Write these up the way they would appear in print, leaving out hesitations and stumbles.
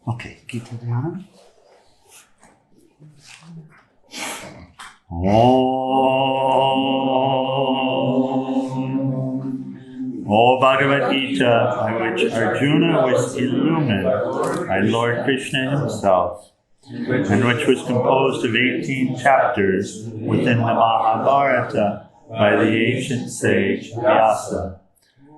Okay, Geeta Dhyana. O Bhagavad Gita, by which Arjuna was illumined by Lord Krishna himself, and which was composed of 18 chapters within the Mahabharata by the ancient sage Vyasa.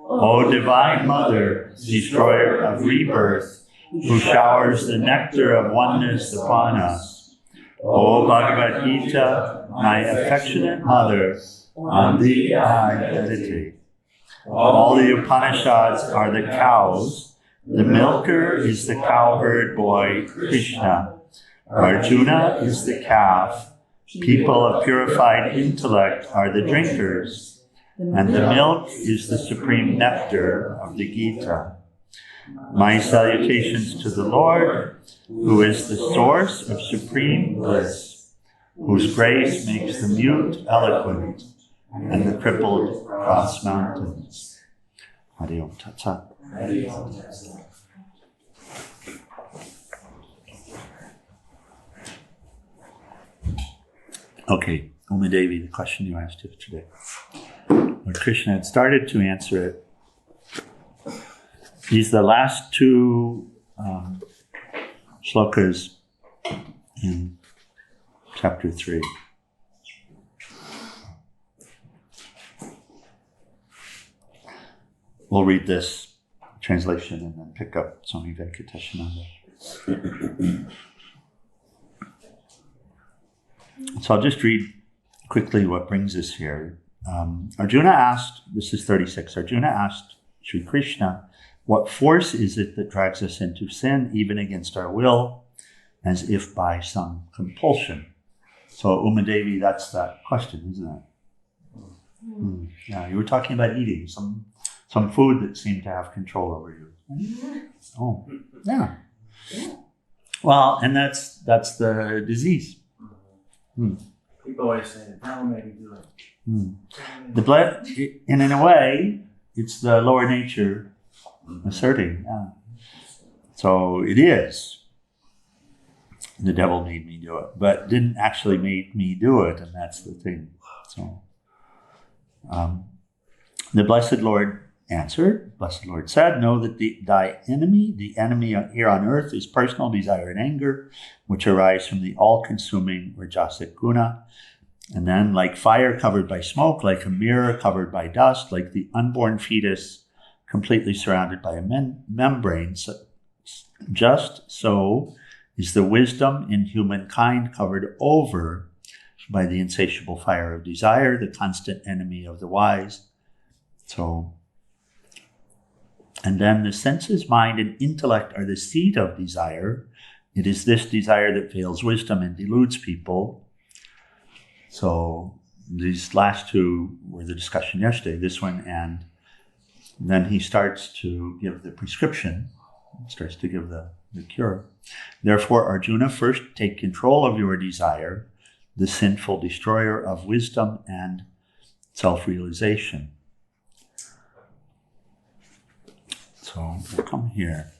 O Divine Mother, destroyer of rebirth, who showers the nectar of oneness upon us. O Bhagavad Gita, my affectionate mother, on thee I meditate. All the Upanishads are the cows. The milker is the cowherd boy, Krishna. Arjuna is the calf. People of purified intellect are the drinkers. And the milk is the supreme nectar of the Gita. My salutations to the Lord, who is the source of supreme bliss, whose grace makes the mute eloquent and the crippled cross mountains. Hari Om Tat Sat. Okay, Uma Devi, the question you asked yesterday. Lord Krishna had started to answer it. These are the last two shlokas in chapter 3. We'll read this translation and then pick up Swami Venkatesananda. So I'll just read quickly what brings us here. Arjuna asked, this is 36, Arjuna asked Sri Krishna, what force is it that drags us into sin, even against our will, as if by some compulsion? So Uma Devi, that's that question, isn't it? Yeah, you were talking about eating some food that seemed to have control over you. Oh, yeah. Well, and that's the disease. People always say, "How may you do it?" The blood, and in a way, it's the lower nature asserting. Yeah. So it is. The devil made me do it, but didn't actually make me do it, and that's the thing. So, the Blessed Lord answered. Blessed Lord said, "Know that the enemy here on earth, is personal desire and anger, which arise from the all-consuming Rajasic guna. And then, like fire covered by smoke, like a mirror covered by dust, like the unborn fetus completely surrounded by a membrane, just so is the wisdom in humankind covered over by the insatiable fire of desire, the constant enemy of the wise." So, and then the senses, mind, and intellect are the seat of desire. It is this desire that veils wisdom and deludes people. So these last two were the discussion yesterday, this one, and then he starts to give the prescription, starts to give the cure. Therefore, Arjuna, first take control of your desire, the sinful destroyer of wisdom and self-realization. So we'll come here.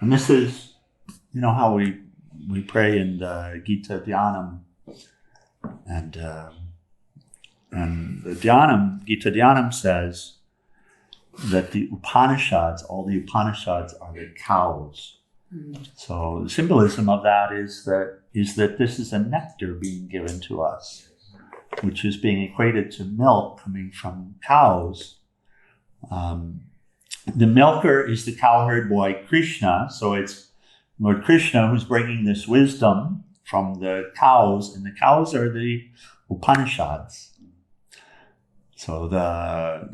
And this is, how we pray in the Gita Dhyanam. And the Dhyanam, Gita Dhyanam says that the Upanishads, all the Upanishads are the cows. So the symbolism of that is that this is a nectar being given to us, which is being equated to milk coming from cows. The milker is the cowherd boy Krishna, so it's Lord Krishna who's bringing this wisdom from the cows, and the cows are the Upanishads. So the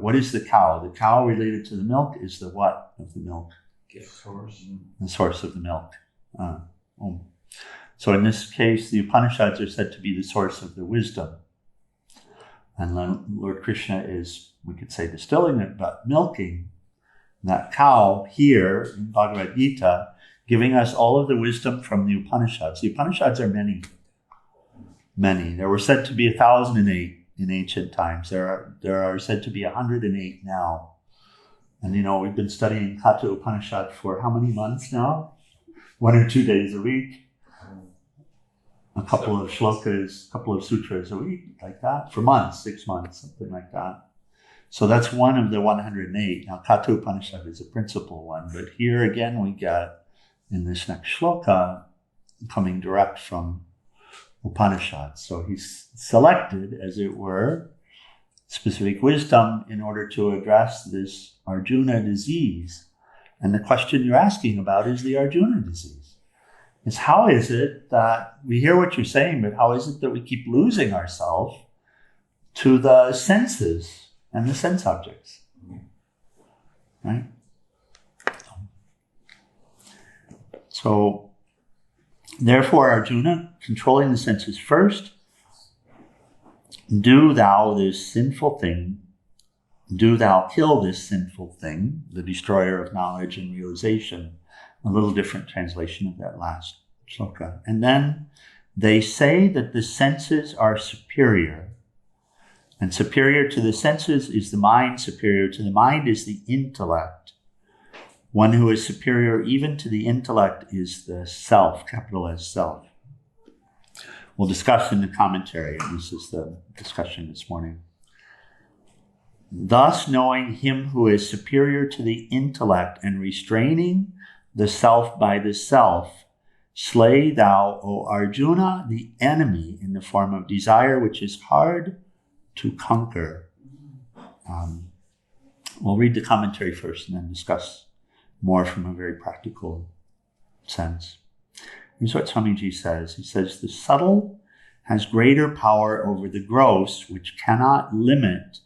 what is the cow? The cow related to the milk is the what of the milk? Source. The source of the milk. So in this case, the Upanishads are said to be the source of the wisdom. And Lord Krishna is, we could say, distilling it, but milking that cow here in Bhagavad Gita, giving us all of the wisdom from the Upanishads. The Upanishads are many. There were said to be 1,008 in ancient times. There are said to be 108 now. And we've been studying Katha Upanishad for how many months now? 1 or 2 days a week. A couple of shlokas, a couple of sutras a week, like that, for months, 6 months, something like that. So that's one of the 108. Now, Katha Upanishad is a principal one, but here again we get, in this next shloka, coming direct from Upanishad. So he's selected, as it were, specific wisdom in order to address this Arjuna disease. And the question you're asking about is the Arjuna disease. Is how is it that we hear what you're saying, but how is it that we keep losing ourselves to the senses and the sense objects? Right? So, therefore, Arjuna, controlling the senses first, do thou this sinful thing, do thou kill this sinful thing, the destroyer of knowledge and realization. A little different translation of that last shloka. And then they say that the senses are superior. And superior to the senses is the mind, superior to the mind is the intellect. One who is superior even to the intellect is the self, capital S, self. We'll discuss in the commentary. This is the discussion this morning. Thus, knowing him who is superior to the intellect and restraining the self by the self, slay thou, O Arjuna, the enemy in the form of desire, which is hard to conquer. We'll read the commentary first and then discuss more from a very practical sense. Here's what Swamiji says. He says, the subtle has greater power over the gross, which cannot limit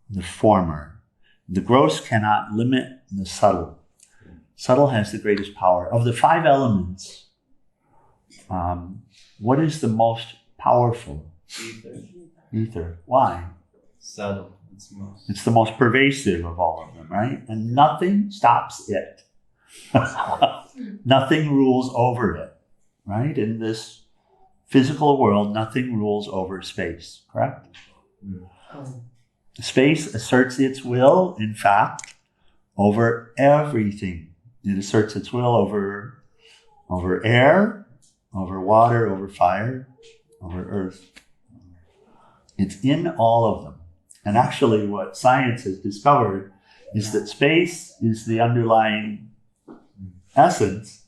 the former. The gross cannot limit the subtle. Subtle has the greatest power. Of the 5 elements, what is the most powerful? Ether. Why? Subtle. It's the most pervasive of all of them, right? And nothing stops it. Nothing rules over it, right? In this physical world, nothing rules over space, correct? Space asserts its will, in fact, over everything. It asserts its will over air, over water, over fire, over earth. It's in all of them. And actually what science has discovered is that space is the underlying essence.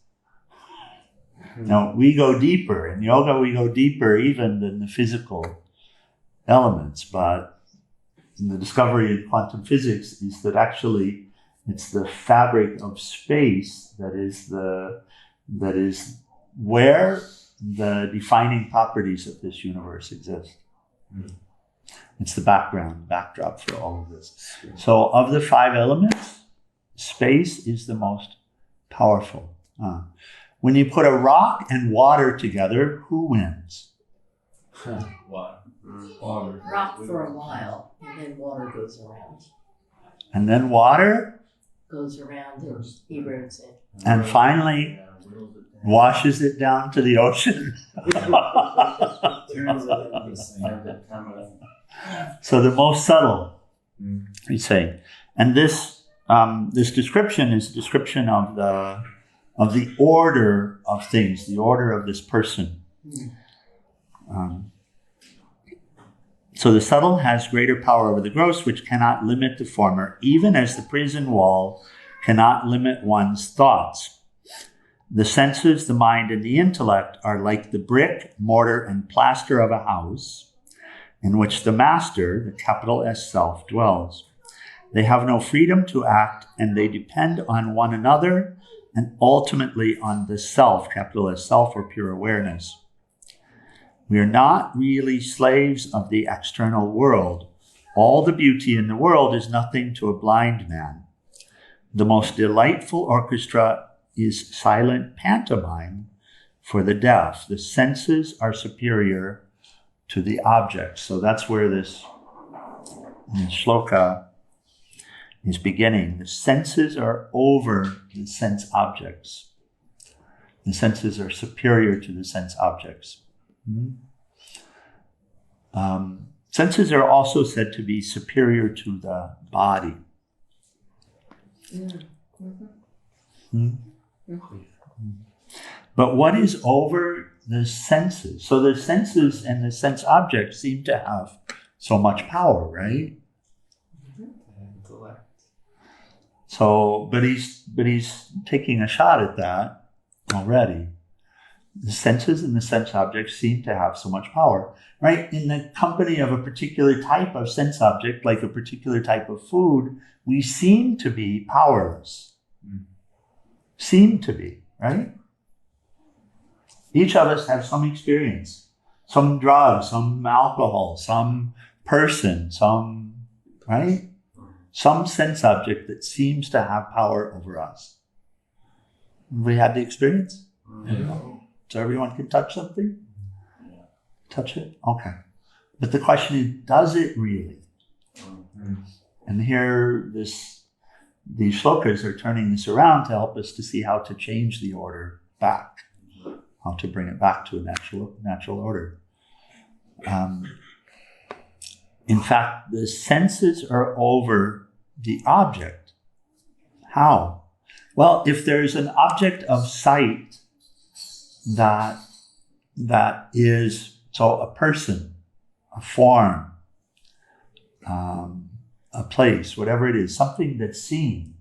Now, we go deeper. In yoga, we go deeper even than the physical elements. But the discovery in quantum physics is that actually it's the fabric of space that is where the defining properties of this universe exist. It's the backdrop for all of this. So of the 5 elements, space is the most powerful. When you put a rock and water together, who wins? Water. Rock for a while, and then water goes around. And then water Goes around and erodes it. and finally washes it down to the ocean. Turns it into the same. So the most subtle, he's saying. And this description is a description of the order of things, the order of this person. So the subtle has greater power over the gross, which cannot limit the former, even as the prison wall cannot limit one's thoughts. The senses, the mind, and the intellect are like the brick, mortar, and plaster of a house in which the master, the capital S self, dwells. They have no freedom to act, and they depend on one another and ultimately on the self, capital S self, or pure awareness. We are not really slaves of the external world. All the beauty in the world is nothing to a blind man. The most delightful orchestra is silent pantomime for the deaf. The senses are superior to the objects. So that's where this shloka is beginning. The senses are over the sense objects. The senses are superior to the sense objects. Senses are also said to be superior to the body. Hmm? But what is over the senses? So the senses and the sense objects seem to have so much power, right? So, but he's taking a shot at that already. The senses and the sense objects seem to have so much power, right? In the company of a particular type of sense object, like a particular type of food, we seem to be powerless. Seem to be, right? Each of us have some experience, some drug, some alcohol, some person, some, right? Some sense object that seems to have power over us. We had the experience? So everyone can touch something? Touch it? Okay. But the question is, does it really? And here, these shlokas are turning this around to help us to see how to change the order back, how to bring it back to a natural order. In fact, the senses are over the object. How? Well, if there's an object of sight that is, so a person, a form, a place, whatever it is, something that's seen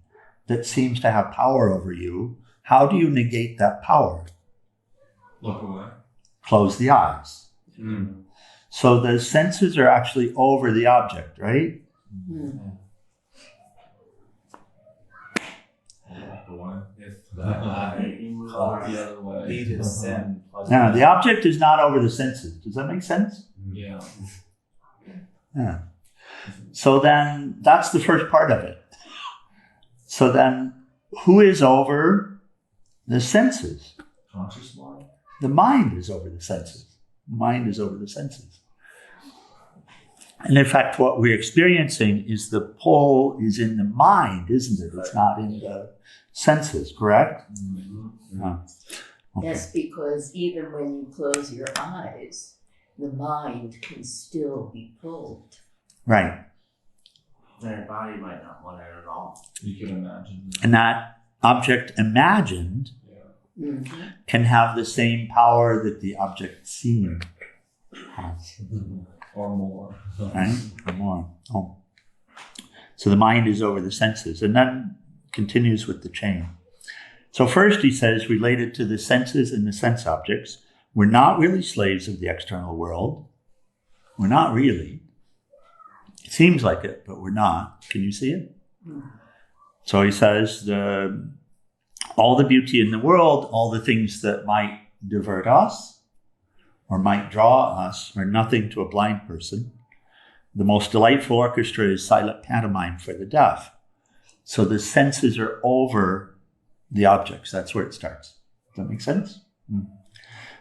that seems to have power over you, how do you negate that power? Look away. Close the eyes. So the senses are actually over the object, right? Look away. If the eye caught the other way. Lead is sin. Now, the object is not over the senses. Does that make sense? Yeah. Yeah. So then, that's the first part of it. So then, who is over the senses? Conscious mind. The mind is over the senses. The mind is over the senses. And in fact, what we're experiencing is the pull is in the mind, isn't it? It's not in the senses, correct? No. Okay. Yes, because even when you close your eyes, the mind can still be pulled. Right. Their body might not want it at all. You can imagine. And that object imagined can have the same power that the object seen has. Or more. Right? Or more. Oh. So the mind is over the senses. And then continues with the chain. So first he says, related to the senses and the sense objects, we're not really slaves of the external world. We're not really. It seems like it, but we're not. Can you see it? So he says, all the beauty in the world, all the things that might divert us or might draw us are nothing to a blind person. The most delightful orchestra is silent pantomime for the deaf. So the senses are over the objects. That's where it starts. Does that make sense?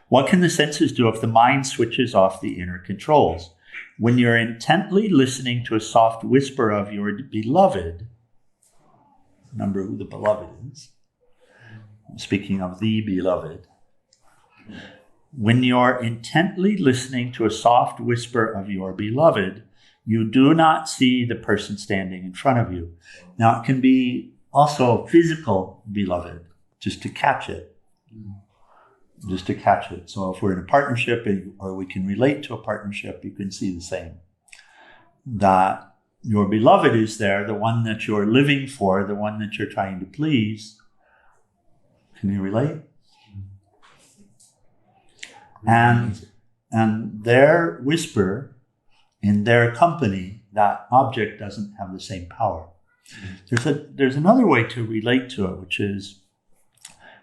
What can the senses do if the mind switches off the inner controls? When you're intently listening to a soft whisper of your beloved, remember who the beloved is. Speaking of the beloved, when you're intently listening to a soft whisper of your beloved, you do not see the person standing in front of you. Now, it can be also physical beloved, just to catch it. Just to catch it. So if we're in a partnership or we can relate to a partnership, you can see the same. That your beloved is there, the one that you're living for, the one that you're trying to please. Can you relate? And their whisper, in their company, that object doesn't have the same power. There's another way to relate to it, which is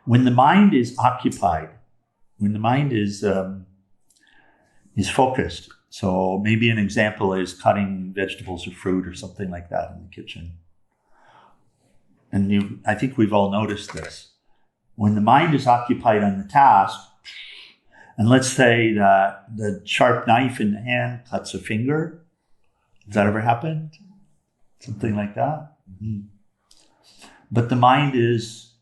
when the mind is occupied, when the mind is focused. So maybe an example is cutting vegetables or fruit or something like that in the kitchen. And I think we've all noticed this. When the mind is occupied on the task, and let's say that the sharp knife in the hand cuts a finger. Has that ever happened? Something like that? Mm-hmm. But the mind is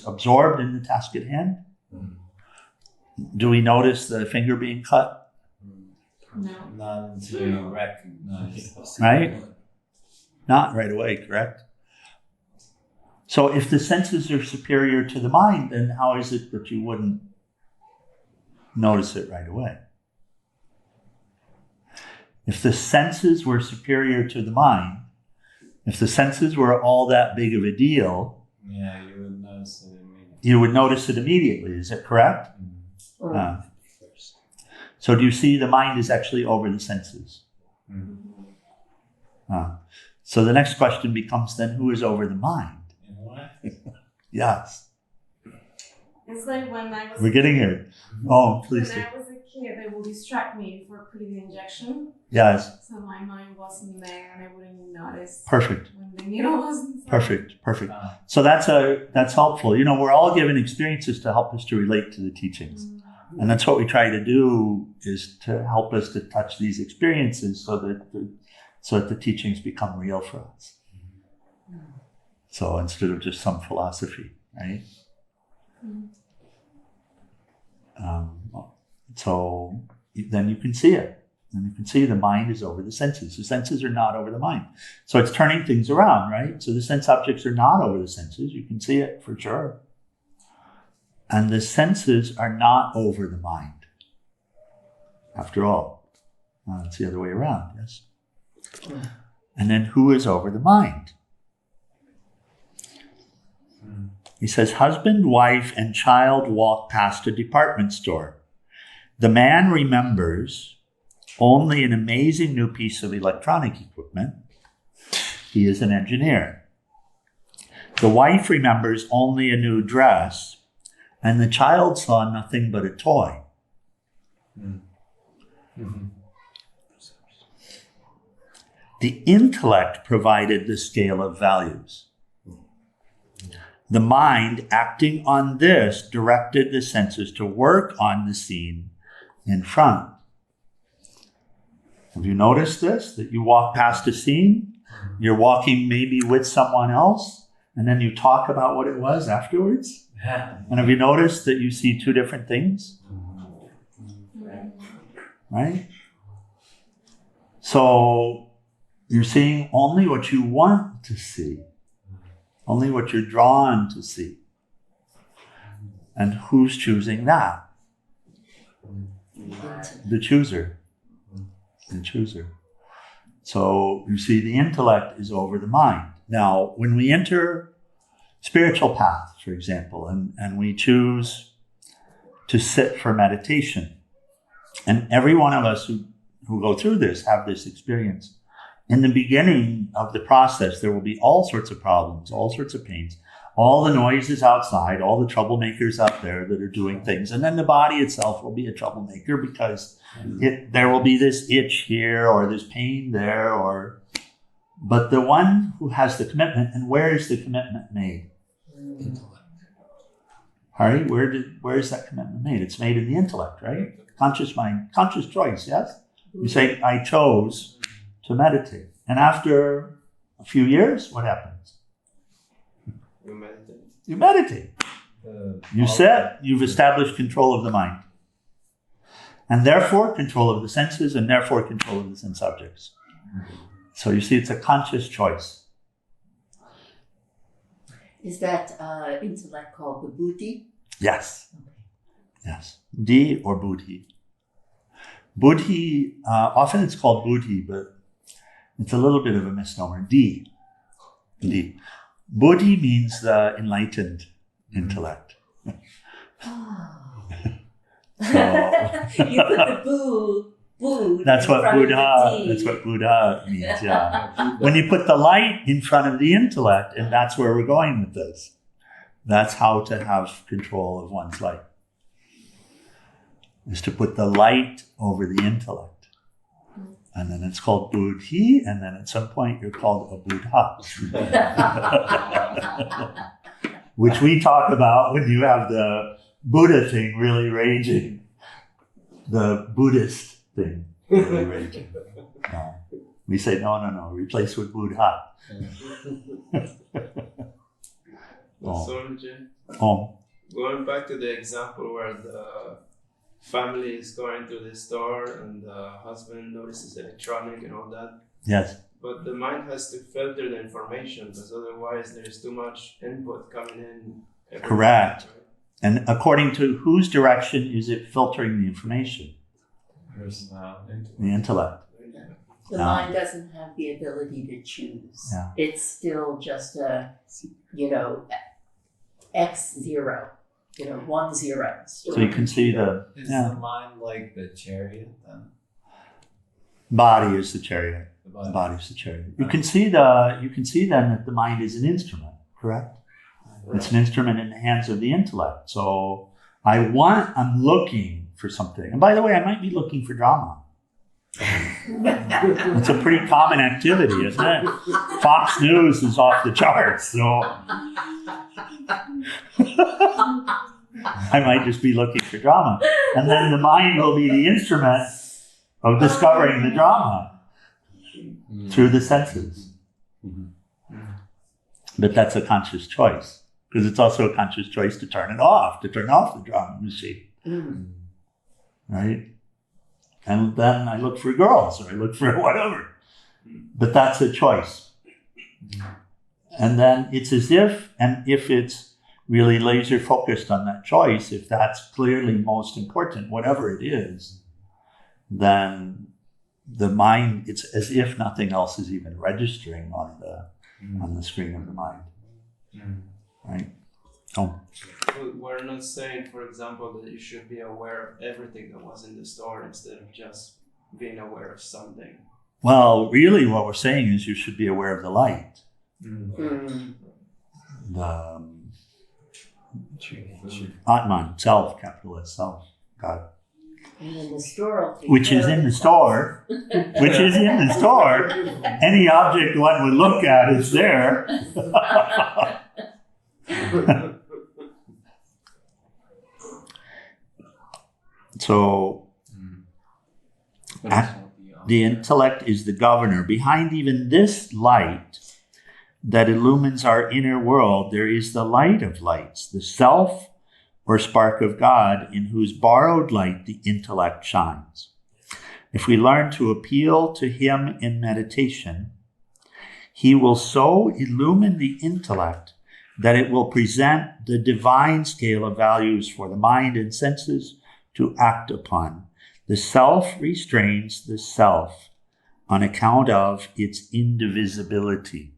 absorbed in the task at hand. Do we notice the finger being cut? No. Not until you recognize. Right? Not right away, correct? So if the senses are superior to the mind, then how is it that you wouldn't notice it right away? If the senses were superior to the mind, if the senses were all that big of a deal, Yeah, you would notice it immediately. you would notice it immediately. Is it correct? So do you see the mind is actually over the senses? So the next question becomes then, who is over the mind? Yes. It's like when I was We're getting here. Oh, please do. when I was a kid, they would distract me for putting the injection. Yes. So my mind wasn't there and I wouldn't notice Perfect. when the needle wasn't there. Perfect. So that's helpful. You know, we're all given experiences to help us to relate to the teachings. And that's what we try to do, is to help us to touch these experiences so that the teachings become real for us. So instead of just some philosophy, right? So then you can see it. And you can see the mind is over the senses. The senses are not over the mind. So it's turning things around, right? So the sense objects are not over the senses. You can see it for sure. And the senses are not over the mind. After all, it's the other way around, yes? And then who is over the mind? He says, husband, wife, and child walk past a department store. The man remembers only an amazing new piece of electronic equipment. He is an engineer. The wife remembers only a new dress, and the child saw nothing but a toy. The intellect provided the scale of values. The mind, acting on this, directed the senses to work on the scene in front. Have you noticed this? That you walk past a scene, you're walking maybe with someone else, and then you talk about what it was afterwards? And have you noticed that you see two different things? Right? So you're seeing only what you want to see. Only what you're drawn to see. And who's choosing that? The chooser. The chooser. So you see, the intellect is over the mind. Now, when we enter spiritual path, for example, and we choose to sit for meditation, and every one of us who go through this have this experience. In the beginning of the process, there will be all sorts of problems, all sorts of pains, all the noises outside, all the troublemakers out there that are doing things. And then the body itself will be a troublemaker because there will be this itch here or this pain there. But the one who has the commitment, and where is the commitment made? Harry, where is that commitment made? It's made in the intellect, right? Conscious mind, conscious choice, yes? You say, I chose to meditate. And after a few years, what happens? You meditate. You sit, you've established control of the mind. And therefore, control of the senses, and therefore, control of the sense objects. So you see, it's a conscious choice. Is that intellect called the buddhi? Yes. Yes. Di or buddhi. Buddhi, often it's called buddhi, but it's a little bit of a misnomer. Di. Buddhi means the enlightened intellect. You put the boo. That's what in front of the Buddha. D. That's what Buddha means. Yeah. When you put the light in front of the intellect, and that's where we're going with this. That's how to have control of one's life. Is to put the light over the intellect. And then it's called buddhi, and then at some point you're called a Buddha. Which we talk about when you have the Buddha thing really raging. The Buddhist thing really raging. We say, no, replace with Buddha. Going back to the example where the family is going to the store and the husband notices electronic and all that. Yes. but the mind has to filter the information because otherwise there's too much input coming in. Correct. And according to whose direction is it filtering the information? The intellect. The mind doesn't have the ability to choose. Yeah. It's still just a, X0, 1 0. So you can see Is the mind like the chariot then? body is the chariot. The The body. body is the chariot. You can see then that the mind is an instrument, correct? It's an instrument in the hands of the intellect. So I'm looking for something. And by the way, I might be looking for drama. It's a pretty common activity, isn't it? Fox News is off the charts, so I might just be looking for drama. And then the mind will be the instrument of discovering the drama through the senses. But that's a conscious choice, because it's also a conscious choice to turn off the drama machine. Right? And then I look for girls, or I look for whatever. But that's a choice. And then it's as if it's really laser focused on that choice, if that's clearly most important, whatever it is, then the mind, it's as if nothing else is even registering on the screen of the mind. Right? Oh. We're not saying, for example, that you should be aware of everything that was in the store instead of just being aware of something. Well, really what we're saying is you should be aware of the light. The Atman, self, capital S, self, God. And then the store will take Which is in the store. Which is in the store. Any object one would look at is there. So, the intellect is the governor. Behind even this light that illumines our inner world, there is the light of lights, the self or spark of God, in whose borrowed light the intellect shines. If we learn to appeal to him in meditation, he will so illumine the intellect that it will present the divine scale of values for the mind and senses to act upon. The self restrains the self on account of its indivisibility.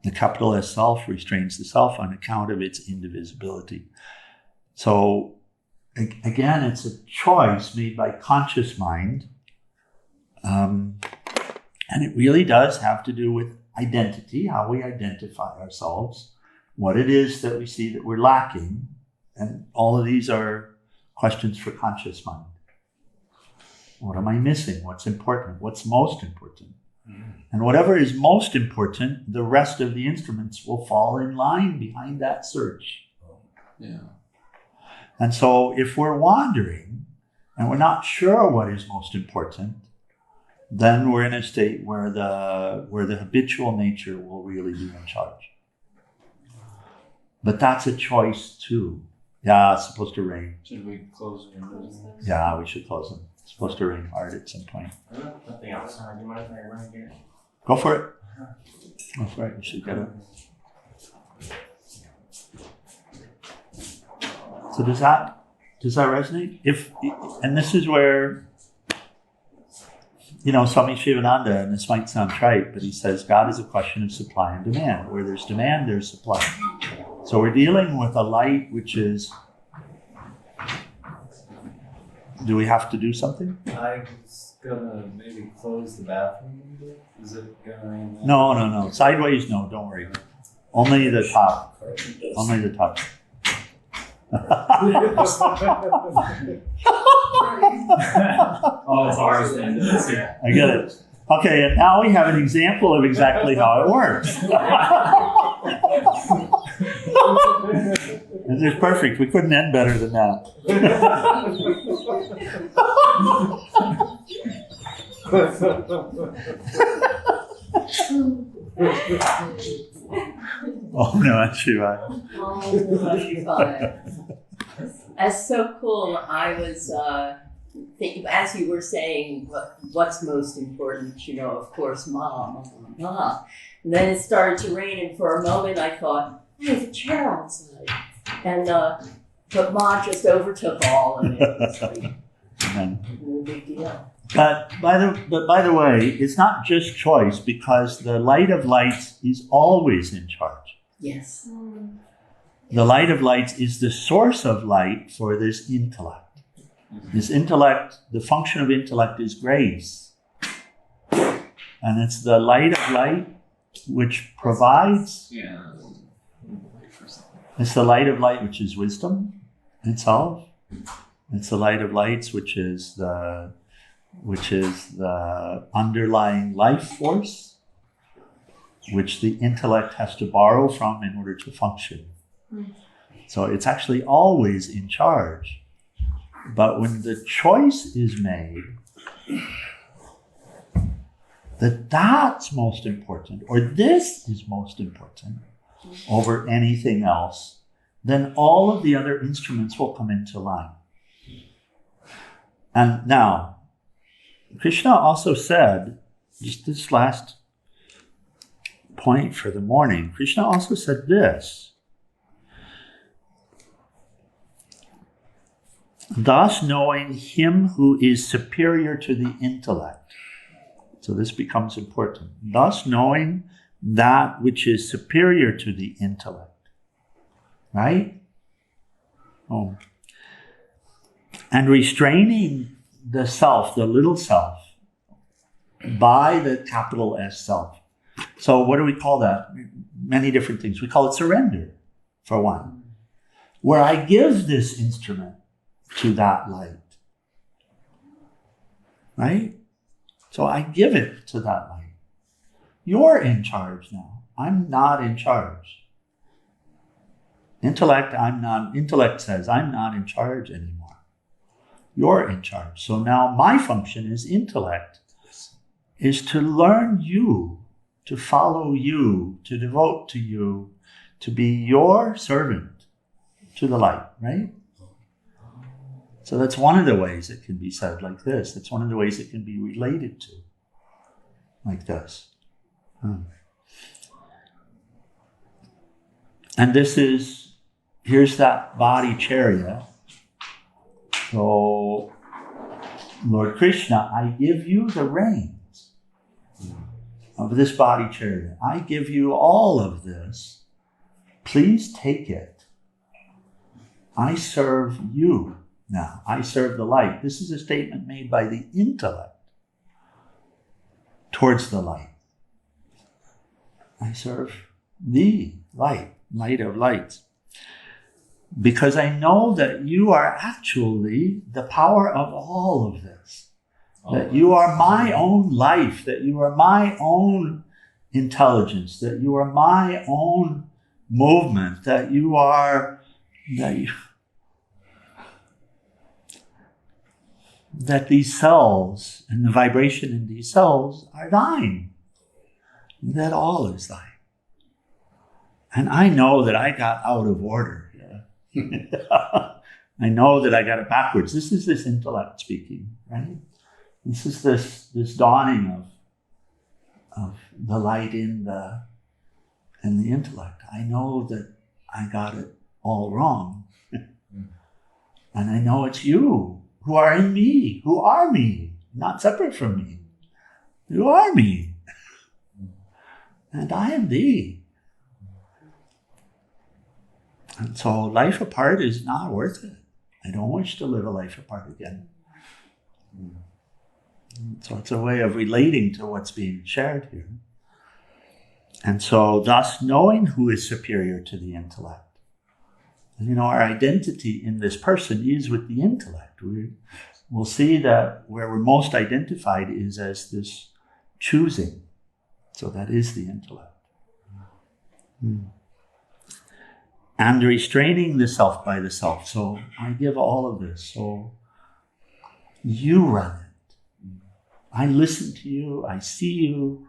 The capital S self restrains the self on account of its indivisibility. So, again, it's a choice made by conscious mind. And it really does have to do with identity, how we identify ourselves, what it is that we see that we're lacking. And all of these are questions for conscious mind. What am I missing? What's important? What's most important? And whatever is most important, the rest of the instruments will fall in line behind that search. Yeah. And so if we're wandering and we're not sure what is most important, then we're in a state where the habitual nature will really be in charge. But that's a choice too. Yeah, it's supposed to rain. Should we close the windows? Yeah, we should close them. It's supposed to rain hard at some point. Nothing else. Do you mind if I run here? Go for it. Go for it. You should get it. So does that resonate? And this is where, Swami Shivananda, and this might sound trite, but he says God is a question of supply and demand. Where there's demand, there's supply. So we're dealing with a light which is. Do we have to do something? I was gonna maybe close the bathroom window. Is it gonna rain? No. Sideways, no, don't worry. Only the top. Only the top. Oh, it's ours then. I get it. Okay, and now we have an example of exactly how it works. This is perfect. We couldn't end better than that. Oh no, Shiva. Oh, that's so cool. I was as you were saying, what's most important, of course, Ma. And then it started to rain, and for a moment I thought, there's a chair outside. And, but Ma just overtook all, and it was like, no big deal. But by the way, it's not just choice, because the light of lights is always in charge. Yes. The light of lights is the source of light for this intellect. This intellect, the function of intellect is grace. And it's the light of light which provides. It's the light of light which is wisdom itself. It's the light of lights which is the underlying life force, which the intellect has to borrow from in order to function. So it's actually always in charge. But when the choice is made that that's most important, or this is most important over anything else, then all of the other instruments will come into line. And now, Krishna also said, just this last point for the morning, Krishna also said this: thus knowing him who is superior to the intellect. So this becomes important. Thus knowing that which is superior to the intellect. Right? Oh. And restraining the self, the little self, by the capital S self. So what do we call that? Many different things. We call it surrender, for one. Where I give this instrument to that light. Right? So I give it to that light. You're in charge now. I'm not in charge. Intellect says, I'm not in charge anymore. You're in charge. So now my function as intellect is to learn you, to follow you, to devote to you, to be your servant to the light, right? So that's one of the ways it can be said like this. That's one of the ways it can be related to like this. And here's that body chariot. So, Lord Krishna, I give you the reins of this body chariot. I give you all of this. Please take it. I serve you now. I serve the light. This is a statement made by the intellect towards the light. I serve the light, light of lights. Because I know that you are actually the power of all of this. That you are my own life, that you are my own intelligence, that you are my own movement, that these cells and the vibration in these cells are thine. That all is thine. And I know that I got out of order. I know that I got it backwards. This is this intellect speaking, right? This is this dawning of the light in the intellect. I know that I got it all wrong. And I know it's you who are in me, who are me, not separate from me. You are me. And I am thee. And so life apart is not worth it. I don't wish to live a life apart again. So it's a way of relating to what's being shared here. And so thus knowing who is superior to the intellect. And our identity in this person is with the intellect. We'll see that where we're most identified is as this choosing. So that is the intellect. And restraining the self by the self. So I give all of this. So you run it. I listen to you. I see you.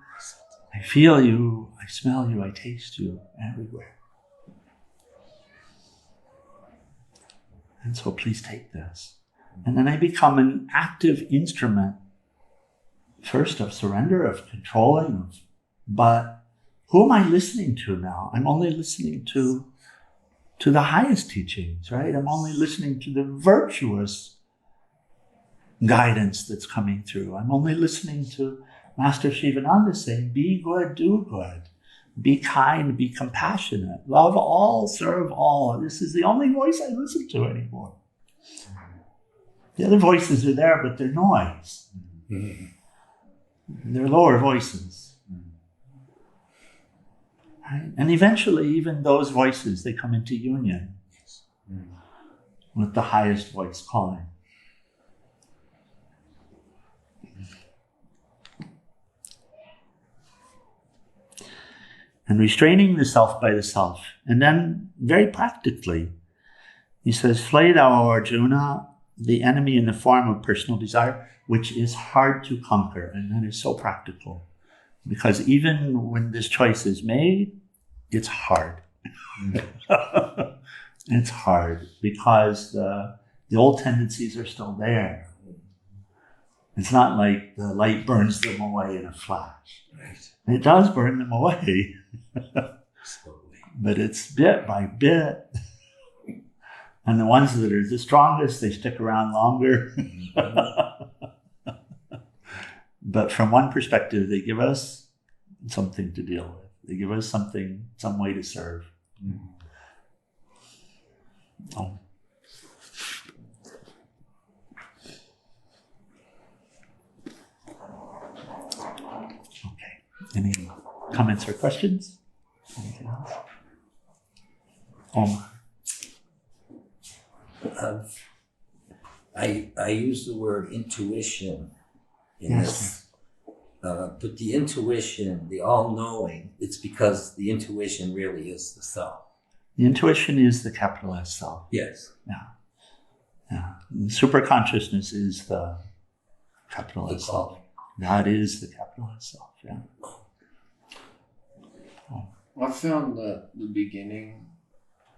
I feel you. I smell you. I taste you everywhere. And so please take this. And then I become an active instrument, first of surrender, of controlling, but who am I listening to now? I'm only listening to the highest teachings, right? I'm only listening to the virtuous guidance that's coming through. I'm only listening to Master Shivananda saying, be good, do good. Be kind, be compassionate. Love all, serve all. This is the only voice I listen to anymore. The other voices are there, but they're noise. They're lower voices. Right? And eventually, even those voices, they come into union with the highest voice calling. And restraining the self by the self. And then, very practically, he says, slay thou, O Arjuna, the enemy in the form of personal desire, which is hard to conquer. And that is so practical. Because even when this choice is made, it's hard. It's hard because the old tendencies are still there. It's not like the light burns them away in a flash. Right. It does burn them away. Slowly. But it's bit by bit. And the ones that are the strongest, they stick around longer. But from one perspective, they give us something to deal with. They give us something, some way to serve. Oh. Okay. Any comments or questions? Anything else? I use the word intuition in Yes. this, but the intuition, the all-knowing, it's because the intuition really is the self. The intuition is the capital S self. Yes. Yeah. And super consciousness is the capital The S self. calling. That is the capital S self. Yeah. I found that the beginning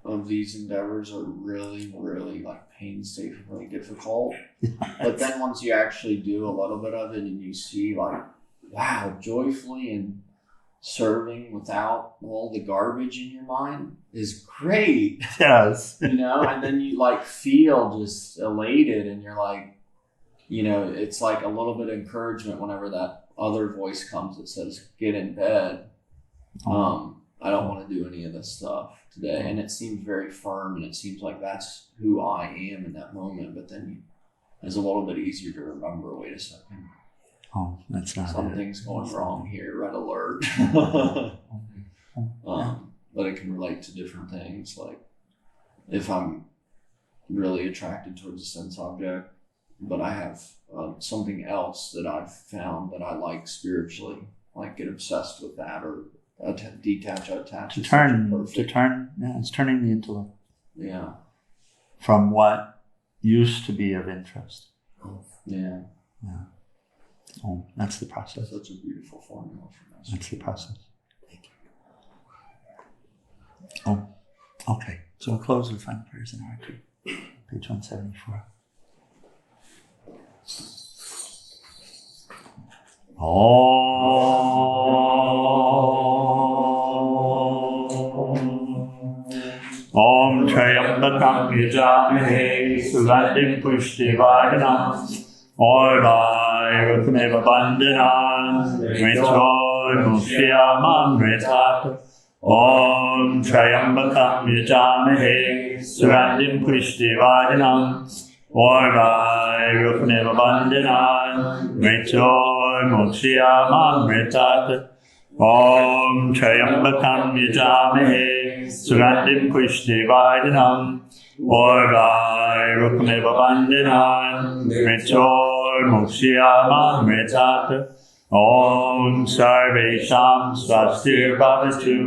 of these endeavors are really, really like painstakingly difficult. But then once you actually do a little bit of it and you see like, wow, joyfully and serving without all the garbage in your mind is great. Yes. And then you like feel just elated and you're like, it's like a little bit of encouragement whenever that other voice comes that says, get in bed. I don't want to do any of this stuff today. And it seems very firm and it seems like that's who I am in that moment. But then it's a little bit easier to remember, wait a second. Oh, that's not Something's going wrong here, red alert. But it can relate to different things. Like if I'm really attracted towards a sense object, but I have something else that I've found that I like spiritually, like get obsessed with that or detach, attach. it's turning the intellect Yeah. from what used to be of interest. Yeah. Oh, that's the process. Such a beautiful formula for that. That's the process. Oh, okay. So we'll close with final prayers in our retreat. Page 174. Om Trayambakam Yajamahe Sugandim Pushtivardhanam Orvai Bandhanan Mritor Mushyamam Mritat Om Trayambakam Yajamahe Sugandim Pushtivardhanam Orvai Bandhanan Mritor Mushyamam Mritat Om Trayambakam Yajamahe Sugandim Pushtivardhanam Orvai Bandhanan Mritor Mushyamam Mritat Om Sarvesham Swastir Bhavatu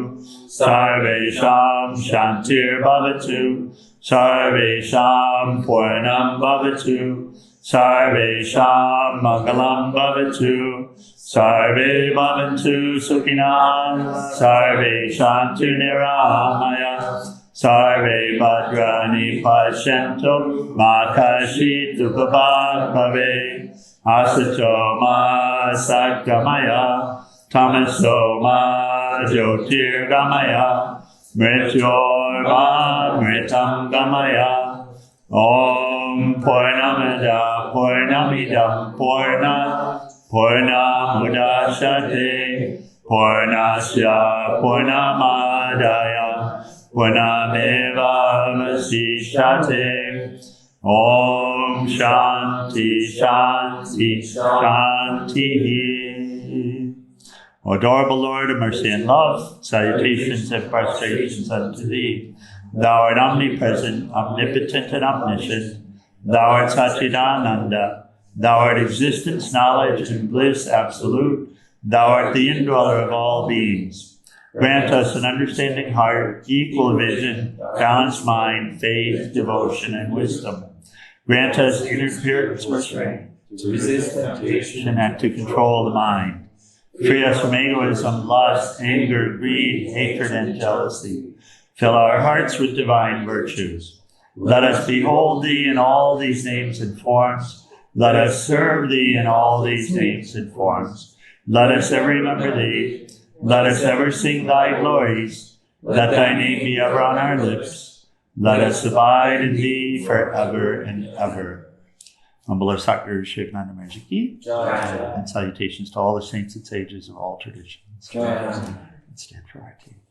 Sarvesham Shantir Bhavatu Sarvesham Purnam Bhavatu Sarvesham Mangalam Bhavatu Sarve Bhavantu Sukhinah Sarve Shantu Niramaya Sarve Bhadrani Pashyanto Ma Kashit Upabhat Bhave Asato Ma Sakgamaya Tamaso Ma Jyotirgamaya Mrityor Ma Mritam Gamaya Om Purnamada Purnamidam Purnamudachyate Purnasya Purnamadaya Purnameva Vasishyate Om Shanti Shanti Shanti. O adorable Lord of mercy and love, salutations and prostrations unto thee. Thou art omnipresent, omnipotent, and omniscient. Thou art Satchidananda. Thou art existence, knowledge, and bliss absolute. Thou art the indweller of all beings. Grant us an understanding heart, equal vision, balanced mind, faith, devotion, and wisdom. Grant us inner purity and strength to resist temptation and to control the mind. Free us from egoism, lust, anger, greed, hatred, and jealousy. Fill our hearts with divine virtues. Let us behold thee in all these names and forms. Let us serve thee in all these names and forms. Let us ever remember thee. Let us ever sing thy glories. Let thy name be ever on our lips. Let us abide in thee forever and ever. Humble our Sakguru Shivananda Maharaj Ki, and salutations to all the saints and sages of all traditions. And stand for our king.